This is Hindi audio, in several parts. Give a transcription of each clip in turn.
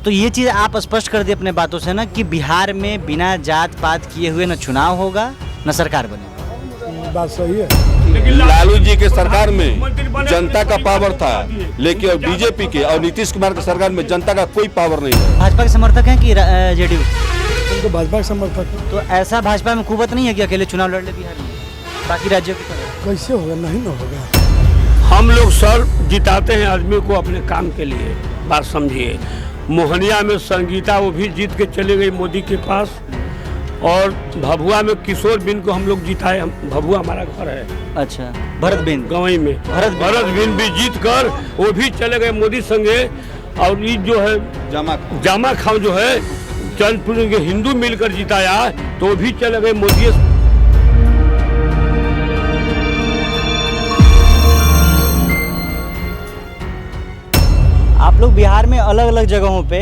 तो ये चीज़ आप स्पष्ट कर दिए अपने बातों से ना कि बिहार में बिना जात पात किए हुए न चुनाव होगा न सरकार बनेगी। बात सही है। लालू जी के सरकार में जनता का पावर था, लेकिन और बीजेपी के और नीतीश कुमार के सरकार में जनता का कोई पावर नहीं है। भाजपा के समर्थक हैं कि जेडीयू? उनको भाजपा के समर्थक है। तो ऐसा भाजपा में कुवत नहीं है कि अकेले चुनाव लड़ ले बिहार में बाकी राज्यों की तरह? कैसे होगा, नहीं ना होगा। हम लोग सर जिताते हैं आदमी को अपने काम के लिए। बात समझिए, मोहनिया में संगीता वो भी जीत के चले गई मोदी के पास, और भभुआ में किशोर बिन को हम लोग जिताए। भभुआ हमारा घर है। अच्छा, भरत बिन गवई में भरत बिन भी जीत कर वो भी चले गए मोदी संगे। और ये जो है जामा खान जो है चंदपुर के हिंदू मिलकर जिताया, तो भी चले गए मोदी। आप लोग बिहार में अलग अलग जगहों पे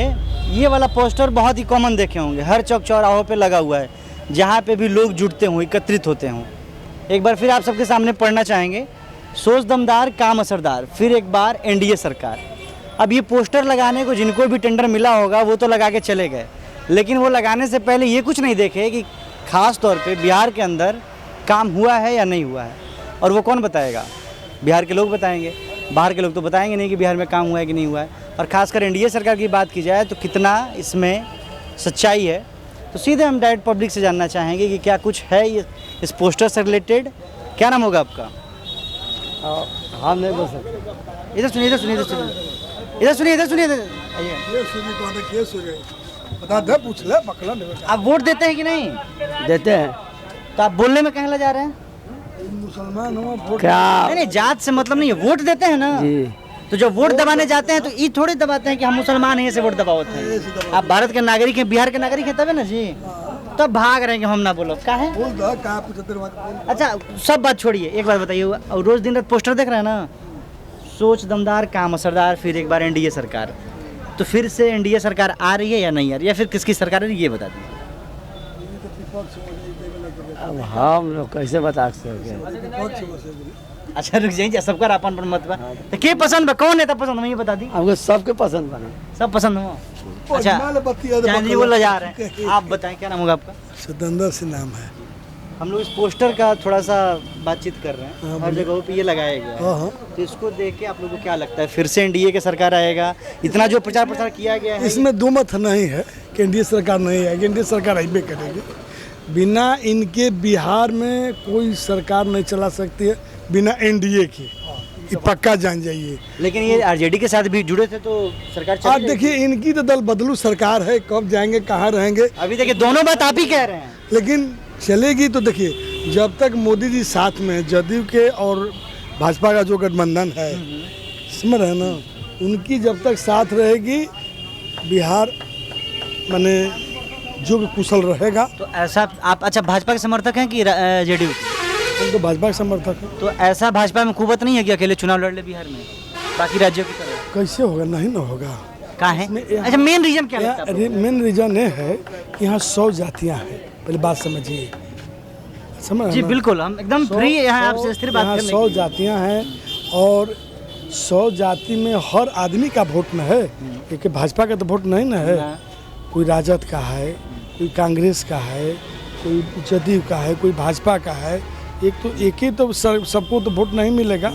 ये वाला पोस्टर बहुत ही कॉमन देखे होंगे, हर चौक चौराहों पे लगा हुआ है, जहाँ पे भी लोग जुटते हों, एकत्रित होते हों। एक बार फिर आप सबके सामने पढ़ना चाहेंगे, सोच दमदार काम असरदार, फिर एक बार एनडीए सरकार। अब ये पोस्टर लगाने को जिनको भी टेंडर मिला होगा वो तो लगा के चले गए, लेकिन वो लगाने से पहले ये कुछ नहीं देखे कि खास तौर पे बिहार के अंदर काम हुआ है या नहीं हुआ है। और वो कौन बताएगा? बिहार के लोग बताएंगे, बाहर के लोग तो बताएंगे नहीं कि बिहार में काम हुआ है कि नहीं हुआ है। और खासकर एनडीए सरकार की बात की जाए तो कितना इसमें सच्चाई है। तो सीधे हम डायरेक्ट पब्लिक से जानना चाहेंगे कि क्या कुछ है ये इस पोस्टर से रिलेटेड। क्या नाम होगा आपका? हाँ, नहीं बोल सकते। इधर सुनिए, इधर सुनिए, इधर सुनिए, इधर सुनिए, इधर सुनिए, आइए। बता दे, पूछ ले, पकड़ा नहीं। आप वोट देते हैं कि नहीं? देते हैं। तो आप बोलने में कहाँ जा रहे हैं? मुसलमान हो क्या? नहीं, जात से मतलब नहीं है, वोट देते हैं ना जी। तो जब वोट दबाने जाते हैं तो ये थोड़ी दबाते हैं कि हम मुसलमान हैं, ऐसे वोट दबाते हैं। आप भारत के नागरिक हैं, बिहार के नागरिक हैं, तब है ना जी। तब भाग रहे हैं कि हम ना बोलो। क्या है? अच्छा, सब बात छोड़िए, एक बात बताइए, और रोज दिन रात पोस्टर देख रहे हैं ना, सोच दमदार काम असरदार, फिर एक बार एनडीए सरकार। तो फिर से एनडीए सरकार आ रही है या नहीं आ रही है, या फिर किसकी सरकार है ये बता दीजिए। अब हम लोग कैसे बता सकते? अच्छा रुक जाइए, सबका अपन पर मत बा। तो के पसंद बा, कौन नेता पसंद है ये बता दी। हमको सबके पसंद बना, सब पसंद हो। अच्छा, जी वो लगा रहे हैं। आप बताएं क्या नाम होगा आपका? सतेंद्र से नाम है। हम लोग इस पोस्टर का थोड़ा सा बातचीत कर रहे हैं, हर जगहों पे ये लगाया गया है। तो इसको देख के आप लोगों को क्या लगता है, फिर से एनडीए की सरकार आएगा? इतना जो प्रचार प्रसार किया गया है, इसमें दो मत नहीं है कि एनडीए सरकार नहीं आएगी। एनडीए सरकार आइबे करेगी। बिना इनके बिहार में कोई सरकार नहीं चला सकती है, बिना एनडीए की, ये पक्का जान जाइए। लेकिन ये आरजेडी के साथ भी जुड़े थे तो सरकार चली। आज देखिए, इनकी तो दल बदलू सरकार है, कब जाएंगे, कहाँ रहेंगे। अभी देखिए, दोनों बात आप ही कह रहे हैं, लेकिन चलेगी तो देखिए, जब तक मोदी जी साथ में, जदयू के और भाजपा का जो गठबंधन है, समझ रहे हैं ना, उनकी जब तक साथ रहेगी, बिहार माने जो भी कुशल रहेगा। तो ऐसा आप, अच्छा, भाजपा के समर्थक हैं कि जेडीयू? तो भाजपा के समर्थक है। तो ऐसा भाजपा में कुवत नहीं है कि अकेले चुनाव लड़ ले बिहार में बाकी राज्यों की तरह? कैसे होगा, नहीं ना होगा। कहाँ है? अच्छा, मेन रीजन क्या लगता है? मेन रीजन ये है कि यहाँ 100 जातियाँ हैं। पहले बात समझिए, समझ जी बिल्कुल, हम एकदम फ्री यहाँ आपसे स्थिर बात करने। 100 जातियाँ हैं और 100 जाति में हर आदमी का वोट न है, क्योंकि भाजपा का तो वोट नहीं न है। कोई राजद का है, कोई कांग्रेस का है, कोई जदयू का है, कोई भाजपा का है। एक ही तो सबको तो वोट नहीं मिलेगा।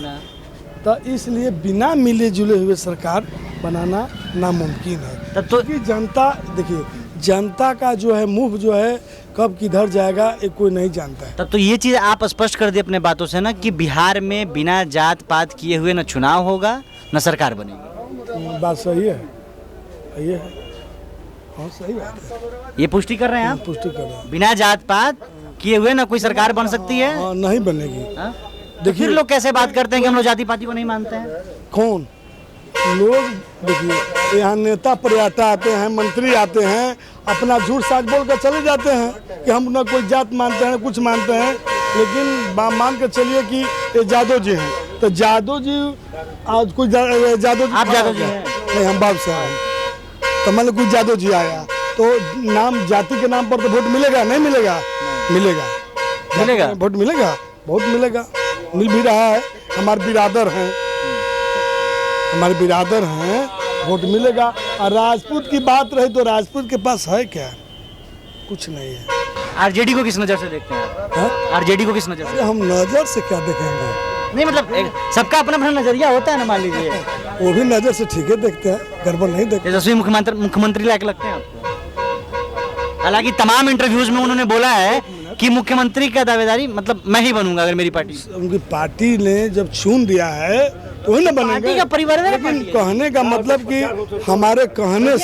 तो इसलिए बिना मिले जुले हुए सरकार बनाना नामुमकिन है। तब तो जनता, देखिए, जनता का जो है मुंह जो है कब किधर जाएगा ये कोई नहीं जानता है। तब तो ये चीज़ आप स्पष्ट कर दिए अपने बातों से ना कि बिहार में बिना जात पात किए हुए न चुनाव होगा न सरकार बनेगी। बात सही है, ये है। हाँ, सही बात है। ये पुष्टि कर रहे हैं आप? पुष्टि कर रहे हैं। बिना जात पात किए हुए ना कोई सरकार बन सकती है? हाँ, नहीं बनेगी। देखिए, लोग कैसे बात करते हैं कि हम लोग जाति पाति को नहीं मानते हैं। कौन लोग? देखिए, यहाँ नेता पर्यटक आते हैं, मंत्री आते हैं, अपना झूठ साच बोल कर चले जाते हैं कि हम ना कोई जात मानते हैं, कुछ मानते हैं। लेकिन मान के चलिए कि ये जादव जी हैं, तो जादव जी आज कोई जादव जी, आप जादव जी हैं? नहीं, हम बाप से हैं। तो मान लो कोई जादव जी आया तो नाम, जाति के नाम पर तो वोट मिलेगा? नहीं मिलेगा? मिलेगा, मिलेगा, वोट मिलेगा, बहुत मिलेगा, मिल भी रहा है। हमारे बिरादर हैं, वोट मिलेगा। और राजपूत की बात रही तो राजपूत के पास है क्या? कुछ नहीं है। आरजेडी को किस नज़र से देखते हैं आप? आरजेडी को किस नज़र से? अरे हम नज़र से क्या देखेंगे? नहीं मतलब सबका अपना अपना नजरिया होता है ना, मान लीजिए। वो भी नज़र से ठीक है देखते हैं, गड़बड़ नहीं देखते। तेजस्वी मुख्यमंत्री लायक लगते हैं आपको? हालांकि तमाम इंटरव्यूज में उन्होंने बोला है कि मुख्यमंत्री का दावेदारी मतलब मैं ही बनूंगा अगर मेरी पार्टी। उनकी पार्टी ने जब चुन दिया है तो वही ना पार्टी बनेगा। का परिवार है, लेकिन कहने का मतलब कि हमारे कहने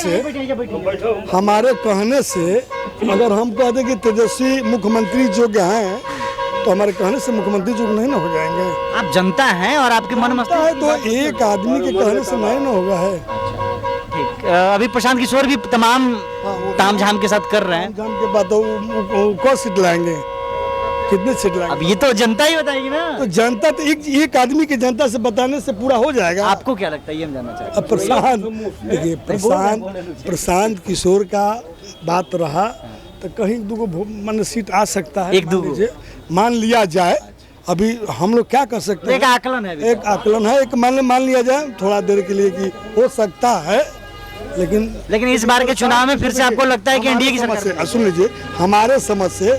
से अगर हम कह दें कि तेजस्वी मुख्यमंत्री योग्य हैं तो हमारे कहने से मुख्यमंत्री योग्य नहीं ना हो जाएंगे। आप जनता हैं और आपके मन मस्तिष्क है तो एक आदमी के कहने से नहीं ना होगा है। ठीक। अभी प्रशांत किशोर भी तमाम तामझाम के साथ कर रहे हैं। जान के बाद कौन सीट लाएंगे, कितने सीट लाएंगे? अब ये तो जनता ही बताएगी ना। तो जनता तो एक आदमी की जनता से बताने से पूरा हो जाएगा। आपको क्या लगता है, ये हम जानना चाहते हैं। अब देखिए प्रशांत किशोर का बात रहा तो कहीं दूगो मन सीट आ सकता है। एक दूगो मान लिया जाए, अभी हम लोग क्या कर सकते हैं? एक आकलन है अभी। एक आकलन है, एक मान लिया जाए थोड़ा देर के लिए कि हो सकता है। लेकिन इस बार के चुनाव में फिर से आपको लगता है कि एनडीए की सरकार? सुन लीजिए, हमारे समझ से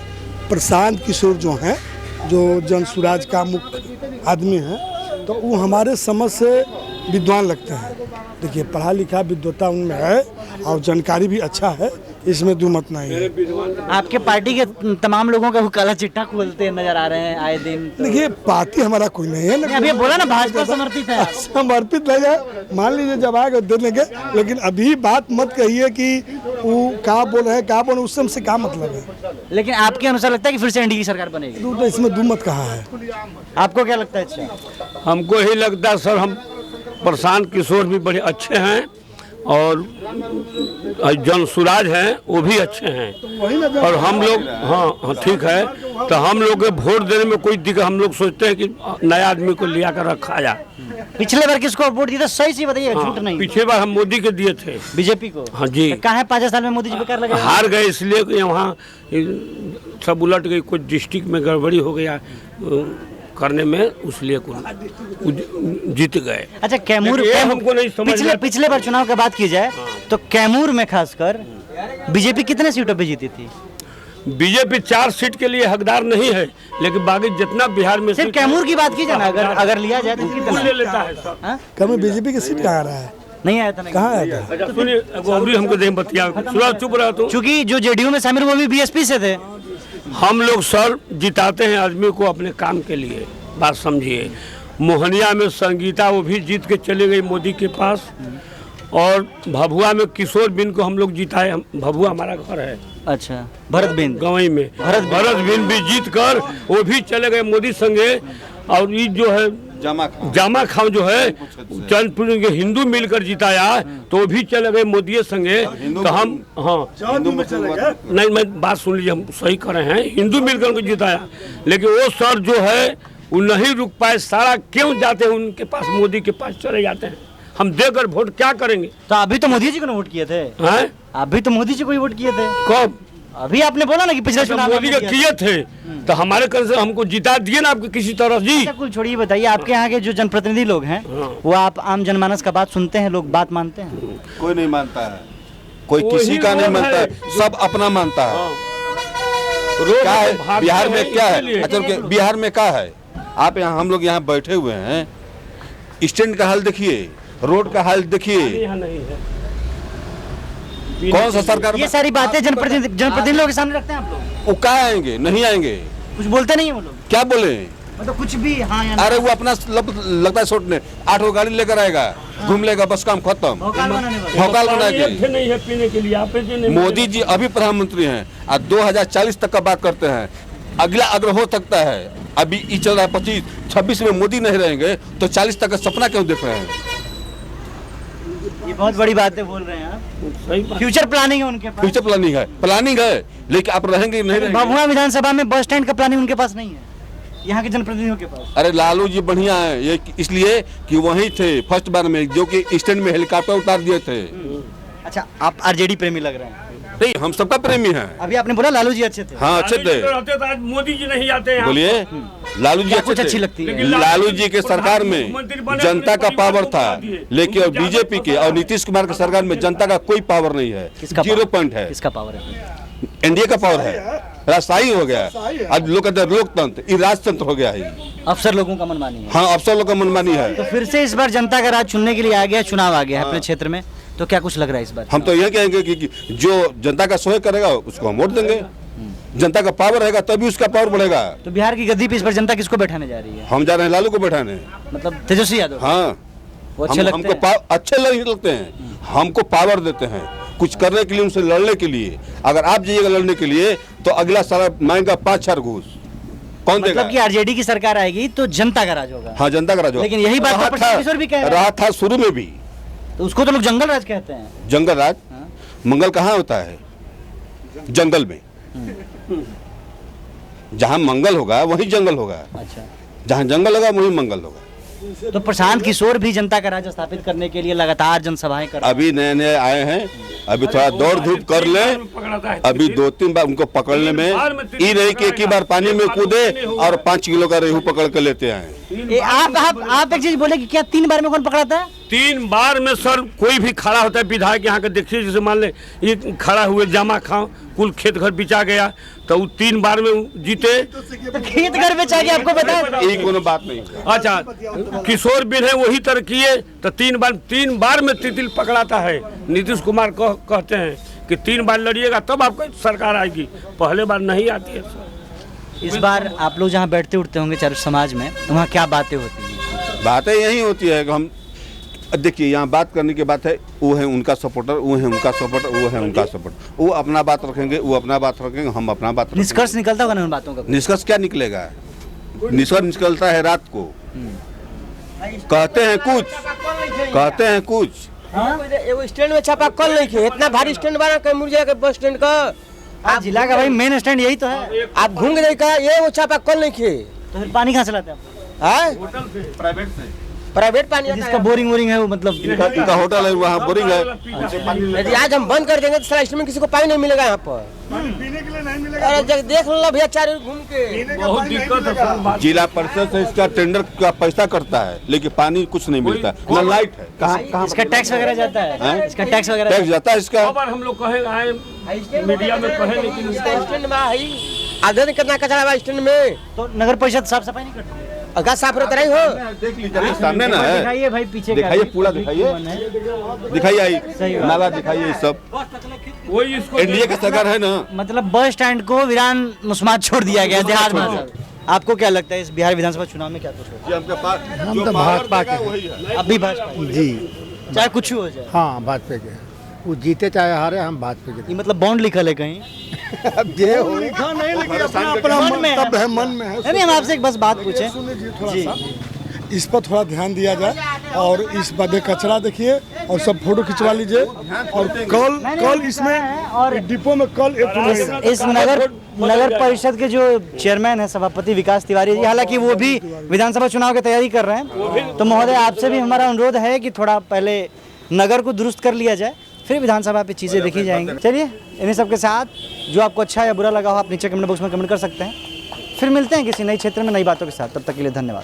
प्रशांत किशोर जो हैं, जो जन स्वराज का मुख्य आदमी हैं, तो वो हमारे समझ से विद्वान लगते हैं। देखिए पढ़ा लिखा विद्वता उनमें है और जानकारी भी अच्छा है, इसमें दो मत नहीं है। आपके पार्टी के तमाम लोगों का वो काला चिट्ठा खोलते नजर आ रहे हैं आए दिन। देखिए पार्टी हमारा कोई नहीं है। अभी बोला ना भाजपा समर्थित है। समर्पित रह जाए, मान लीजिए जब आएगा दे लेंगे। लेकिन अभी बात मत कहिए कि वो क्या बोल रहे हैं, क्या बोल रहे हैं, उस समय से क्या मतलब है। लेकिन आपके अनुसार लगता है कि फिर से एनडीए की सरकार बनेगी? तो इसमें दो मत कहाँ है? आपको क्या लगता है? अच्छा, हमको ही लगता है सर, हम प्रशांत किशोर भी बड़े अच्छे हैं और जन स्वराज हैं वो भी अच्छे हैं। और हम लोग हाँ ठीक है, तो हम लोग के वोट देने में कोई दिक्कत, हम लोग सोचते हैं कि नए आदमी को लिया कर रखा जाए। पिछले बार किसको वोट दिया था, सही से बताइए, झूठ नहीं। पिछले बार हम मोदी के दिए थे। बीजेपी को? हाँ जी। तो कहाँ है 5 साल में मोदी जी बेकार लगे? हार गए इसलिए कि वहाँ सब उलट गई, कुछ डिस्ट्रिक्ट में गड़बड़ी हो गया करने में, इसलिए जीत गए। अच्छा, कैमूर हमको नहीं समझ पिछले बार चुनाव की बात की जाए तो कैमूर में खासकर बीजेपी कितने सीटों पे जीती थी? बीजेपी 4 सीट के लिए हकदार नहीं है, लेकिन बाकी जितना बिहार में सिर्फ कैमूर की बात की जाए ना, अगर लिया जाए तो कितना ले लेता है सर? कभी बीजेपी की सीट कहाँ आ रहा है? नहीं आया था। कहाँ आया था? अच्छा सुनिए, हमको दें बतिया, चुप रहा तो। चूंकि जो जेडीयू में शामिल वो भी बीएसपी से थे। हम लोग सर जिताते हैं आदमी को अपने काम के लिए, बात समझिए। मोहनिया में संगीता वो भी जीत के चले गई मोदी के पास, और भभुआ में किशोर बिन को हम लोग जिताए। भभुआ हमारा घर है। अच्छा, भरत बिन गवई में भरत बिन भी जीत कर वो भी चले गए मोदी संगे। और ये जो है जामा खान जो है चंदपुर के हिंदू मिलकर जिताया, तो वो भी चले गए मोदी संगे। तो हम नहीं, मैं बात सुन लीजिए, हम सही कर रहे हैं, हिंदू मिलकर उनको जिताया। लेकिन वो सर जो है वो नहीं रुक पाए, सारा क्यों जाते हैं उनके पास, मोदी के पास चले जाते हैं। हम देकर वोट क्या करेंगे? तो अभी तो मोदी जी को ना वोट किए थे। हैं? अभी तो मोदी जी को ही वोट किए थे। कब? अभी आपने बोला ना कि पिछले चुनाव मोदी के किए थे, तो हमारे कर से हमको जिता दिए ना आपके किसी तरह जी। कुल छोड़िए, बताइए आपके यहाँ के जो जनप्रतिनिधि लोग हैं वो आप आम जनमानस का बात सुनते हैं, लोग बात मानते हैं? कोई नहीं मानता है, कोई किसी का नहीं मानता है, सब अपना मानता है। क्या है बिहार में, क्या है? अच्छा बिहार में क्या है? आप यहाँ, हम लोग यहाँ बैठे हुए हैं, स्टैंड का हाल देखिए, रोड का हाल देखिए, कौन सा सरकार? ये सारी बातें जनप्रतिनिधि लोगों के सामने रखते हैं आप लोग? वो क्या आएंगे? नहीं आएंगे। कुछ बोलते नहीं है वो लोग? क्या बोले? मतलब कुछ भी हाँ या अरे वो अपना लगता है सोचने, 8 गाड़ी लेकर आएगा, घूम लेगा, बस काम खत्म। भौकाल बनाने वाले। भौकाल बना के नहीं है पीने के लिए, आप मोदी जी अभी प्रधानमंत्री हैं और 2040 तक का बात करते हैं। अगला अगर हो सकता है, अभी ये चल रहा है 25-26 में मोदी नहीं रहेंगे तो 40 तक का सपना क्यों देख रहे हैं? ये बहुत बड़ी बातें बोल रहे हैं आप। फ्यूचर प्लानिंग है उनके पास। फ्यूचर प्लानिंग है, लेकिन आप रहेंगे नहीं रहेंगे। भभुआ विधानसभा में बस स्टैंड का प्लानिंग उनके पास नहीं है, यहाँ के जनप्रतिनिधियों के पास। अरे लालू जी बढ़िया है, ये इसलिए कि वहीं थे फर्स्ट बार में, जो कि स्टैंड में हेलीकॉप्टर उतार दिए थे। अच्छा, आप आरजेडी प्रेमी लग रहे हैं। नहीं, हम सबका प्रेमी हैं। अभी आपने बोला लालू जी अच्छे थे। हाँ, अच्छे थे। रहते तो आज मोदी जी नहीं आते यहाँ। बोलिए, लालू जी क्या अच्छे कुछ थे। अच्छी लगती है? लेकिन लालू जी के सरकार में मुख्यमंत्री बने, जनता का परिवार पावर को था, बता दिए। लेकिन और बीजेपी के और नीतीश कुमार के सरकार में जनता का कोई पावर नहीं है। किसका 0 पॉइंट है। किसका पावर है? एनडीए का पावर है। राजशाही हो गया। अब लोग कहते हैं लोकतंत्र, ये राजतंत्र हो गया है। अफसर लोगों का मनमानी है। हाँ, अफसर लोग का मनमानी है। तो फिर से इस बार जनता का राज चुनने के लिए आ गया, चुनाव आ गया है अपने क्षेत्र में, तो क्या कुछ लग रहा है इस बार? हम तो यह कहेंगे कि जो जनता का सहयोग करेगा उसको हम वोट देंगे। जनता का पावर रहेगा तभी उसका पावर बढ़ेगा। तो बिहार की गद्दी पे इस बार जनता किसको बैठाने जा रही है? हम जा रहे हैं लालू को बैठाने। मतलब तेजस्वी यादव? हाँ, वो अच्छे लगते हमको हैं? अच्छे लगते हैं। हमको पावर देते हैं कुछ करने के लिए, उनसे लड़ने के लिए। अगर आप जाइएगा लड़ने के लिए तो अगला साल मांगेगा 5-4 घूस, कौन देगा? मतलब कि आरजेडी की सरकार आएगी तो जनता का राज होगा। हाँ, जनता का राज होगा। लेकिन यही बात तो रहा प्रशांत किशोर भी कह रहे हैं। रहा था शुरू में भी। तो उसको तो लोग जंगल राज कहते हैं। जंगल राज? हाँ। मंगल कहाँ होता है? जंगल में। जहाँ मंगल होगा वहीं जंगल होगा। अच्छा, जहाँ जंगल होगा वहीं मंगल होगा। तो प्रशांत किशोर भी जनता का राज स्थापित करने के लिए लगातार जनसभाएं कर रहे हैं। अभी नए नए आए हैं, अभी थोड़ा दौड़ धूप कर ले। अभी 2-3 बार उनको पकड़ने में ये नहीं कि एक ही बार पानी में कूदे और 5 किलो का रेहू पकड़ के लेते आए। आप एक चीज बोले कि क्या 3 बार में कौन पकड़ाता है? 3 बार में सर कोई भी खड़ा होता है विधायक यहाँ के, देखिए जैसे मान ले ये खड़ा हुए जामा खाओ कुल खेत घर बिचा गया तो वो 3 बार में जीते। तो खेत घर में चाहिए आपको बता। ये कोनो बात नहीं। अच्छा, किशोर बिन है वही तरह किए तो 3 बार में तितिल पकड़ाता है। नीतीश कुमार कहते हैं कि 3 बार लड़िएगा तब आपको सरकार आएगी, पहले बार नहीं आती है सर। इस बार आप लोग जहाँ बैठते उठते होंगे चारों समाज में, वहाँ क्या बातें होती हैं? बातें यही होती है कि हम देखिए यहाँ बात करने की बात है, वो है उनका सपोर्टर, वो है उनका सपोर्टर, वो है उनका सपोर्टर। वो अपना बात रखेंगे, वो अपना बात रखेंगे, हम अपना बात रखेंगे। निष्कर्ष निकलता होगा ना उन बातों का? निष्कर्ष क्या निकलेगा? निष्कर्ष निकलता है रात को। कहते हैं कुछ एगो स्टैंड में छापा कल नहीं खे, इतना भारी स्टैंड बना के मुरजिया के बस स्टैंड का। आप जिला का भाई मेन स्टैंड यही तो है। आप घूम के देखा ये वो छापा कल नहीं खे। तो फिर पानी कहाँ से लाते हैं आप? प्राइवेट से। प्राइवेट पानी आता जिसका है। बोरिंग वोरिंग है वो मतलब इनका होटल है, वहाँ बोरिंग है। यदि आज हम बंद कर देंगे तो सारा स्टैंड में किसी को पानी नहीं मिलेगा यहाँ पर। अरे देख लो भैया चारों ओर घूम के। बहुत दिक्कत है सर। जिला परिषद से इसका टेंडर का पैसा करता है, लेकिन पानी कुछ नहीं मिलता। न लाइट है, कहाँ इसका टैक्स वगैरह जाता है? हैं? इसका टैक्स वगैरह टैक्स जाता है इसका। बार हम लोग कहे आए मीडिया में कहे, लेकिन स्टैंड में आई आधे दिन कितना कचरा है स्टैंड में। तो नगर परिषद साफ सफाई नहीं करती? अगर साफ रहता नहीं हो देख लीजिए सामने ना है, दिखाइए भाई पीछे का। दिखाइए पूरा दिखाइए, दिखाइए सही आई बात। नाला दिखाइए सब। वही इसको एनडीए का सरकार है ना। मतलब बस स्टैंड को वीरान मुस्मात छोड़ दिया गया देहात में। आपको क्या लगता है इस बिहार विधानसभा चुनाव में क्या कुछ होगा? हम तो भाजपा के वही है। अब भी भाजपा जी चाहे कुछ हो जाए? हाँ, भाजपा के वो जीते चाहे हारे, हम भाजपा के। ये मतलब बॉन्ड लिखल है कहीं? अब जे हो लिखा नहीं, लेकिन अपना अपना मन में है। मंतव्य है, मन में है। नहीं हम आपसे एक बस बात पूछे। सुनिए थोड़ा सा, इस पर थोड़ा ध्यान दिया जाए और इस बदे कचरा देखिए और सब फोटो खिंचवा लीजिए। और कल इसमें और डिपो में कल इस नगर परिषद के जो चेयरमैन है सभापति विकास तिवारी जी, हालांकि वो भी विधानसभा चुनाव की तैयारी कर रहे हैं, तो महोदय आपसे भी हमारा अनुरोध है कि थोड़ा पहले नगर को दुरुस्त कर लिया जाए, फिर विधानसभा पे चीज़ें देखी जाएंगी। चलिए इन्हीं सब के साथ जो आपको अच्छा या बुरा लगा हो आप नीचे कमेंट बॉक्स में कमेंट कर सकते हैं। फिर मिलते हैं किसी नई क्षेत्र में नई बातों के साथ, तब तक के लिए धन्यवाद।